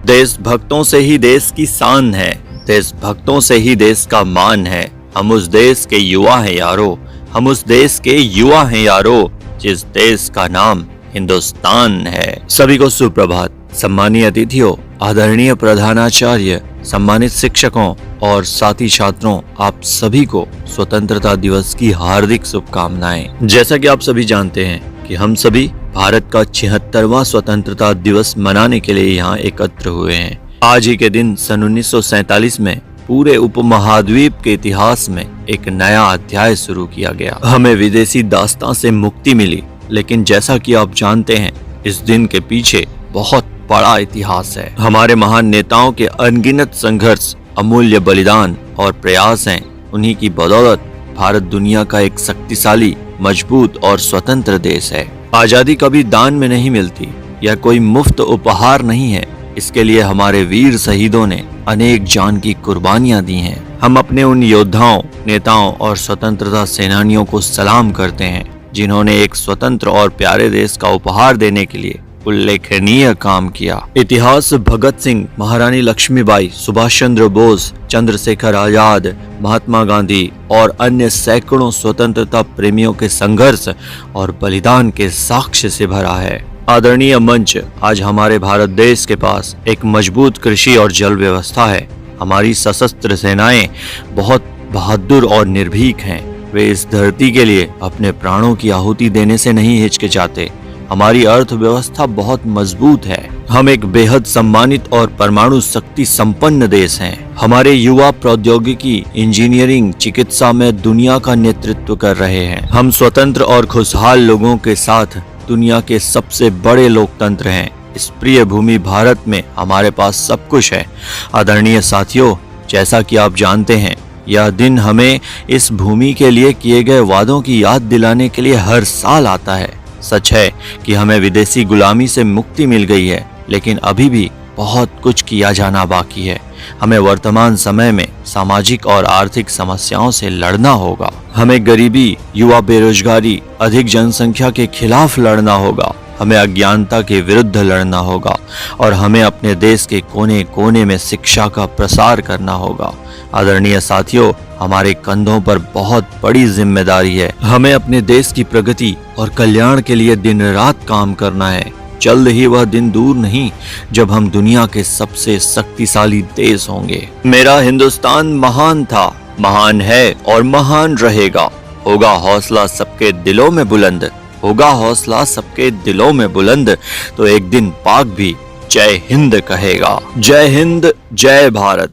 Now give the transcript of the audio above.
देशभक्तों से ही देश की शान है, देशभक्तों से ही देश का मान है। हम उस देश के युवा हैं यारो, हम उस देश के युवा हैं यारो, जिस देश का नाम हिंदुस्तान है। सभी को सुप्रभात। सम्मानीय अतिथियों, आदरणीय प्रधानाचार्य, सम्मानित शिक्षकों और साथी छात्रों, आप सभी को स्वतंत्रता दिवस की हार्दिक शुभकामनाएं। जैसा कि आप सभी जानते हैं कि हम सभी भारत का 76वां स्वतंत्रता दिवस मनाने के लिए यहाँ एकत्र हुए हैं। आज ही के दिन सन 1947 में पूरे उपमहाद्वीप के इतिहास में एक नया अध्याय शुरू किया गया। हमें विदेशी दास्तां से मुक्ति मिली, लेकिन जैसा कि आप जानते हैं इस दिन के पीछे बहुत बड़ा इतिहास है। हमारे महान नेताओं के अनगिनत संघर्ष, अमूल्य बलिदान और प्रयास हैं। उन्हीं की बदौलत भारत दुनिया का एक शक्तिशाली, मजबूत और स्वतंत्र देश है। आजादी कभी दान में नहीं मिलती, यह कोई मुफ्त उपहार नहीं है। इसके लिए हमारे वीर शहीदों ने अनेक जान की कुर्बानियां दी हैं। हम अपने उन योद्धाओं, नेताओं और स्वतंत्रता सेनानियों को सलाम करते हैं जिन्होंने एक स्वतंत्र और प्यारे देश का उपहार देने के लिए उल्लेखनीय काम किया। इतिहास भगत सिंह, महारानी लक्ष्मीबाई, सुभाष चंद्र बोस, चंद्रशेखर आजाद, महात्मा गांधी और अन्य सैकड़ों स्वतंत्रता प्रेमियों के संघर्ष और बलिदान के साक्ष्य से भरा है। आदरणीय मंच, आज हमारे भारत देश के पास एक मजबूत कृषि और जल व्यवस्था है। हमारी सशस्त्र सेनाएं बहुत बहादुर और निर्भीक हैं। वे इस धरती के लिए अपने प्राणों की आहुति देने से नहीं हिचकिचाते। हमारी अर्थव्यवस्था बहुत मजबूत है। हम एक बेहद सम्मानित और परमाणु शक्ति संपन्न देश हैं। हमारे युवा प्रौद्योगिकी, इंजीनियरिंग, चिकित्सा में दुनिया का नेतृत्व कर रहे हैं। हम स्वतंत्र और खुशहाल लोगों के साथ दुनिया के सबसे बड़े लोकतंत्र हैं। इस प्रिय भूमि भारत में हमारे पास सब कुछ है। आदरणीय साथियों, जैसा कि आप जानते हैं, यह दिन हमें इस भूमि के लिए किए गए वादों की याद दिलाने के लिए हर साल आता है। सच है कि हमें विदेशी गुलामी से मुक्ति मिल गई है, लेकिन अभी भी बहुत कुछ किया जाना बाकी है। हमें वर्तमान समय में सामाजिक और आर्थिक समस्याओं से लड़ना होगा। हमें गरीबी, युवा बेरोजगारी, अधिक जनसंख्या के खिलाफ लड़ना होगा। हमें अज्ञानता के विरुद्ध लड़ना होगा और हमें अपने देश के कोने कोने में शिक्षा का प्रसार करना होगा। आदरणीय साथियों, हमारे कंधों पर बहुत बड़ी जिम्मेदारी है। हमें अपने देश की प्रगति और कल्याण के लिए दिन रात काम करना है। जल्द ही वह दिन दूर नहीं जब हम दुनिया के सबसे शक्तिशाली देश होंगे। मेरा हिंदुस्तान महान था, महान है और महान रहेगा। होगा हौसला सबके दिलों में बुलंद, होगा हौसला सबके दिलों में बुलंद, तो एक दिन पाक भी जय हिंद कहेगा। जय हिंद, जय भारत।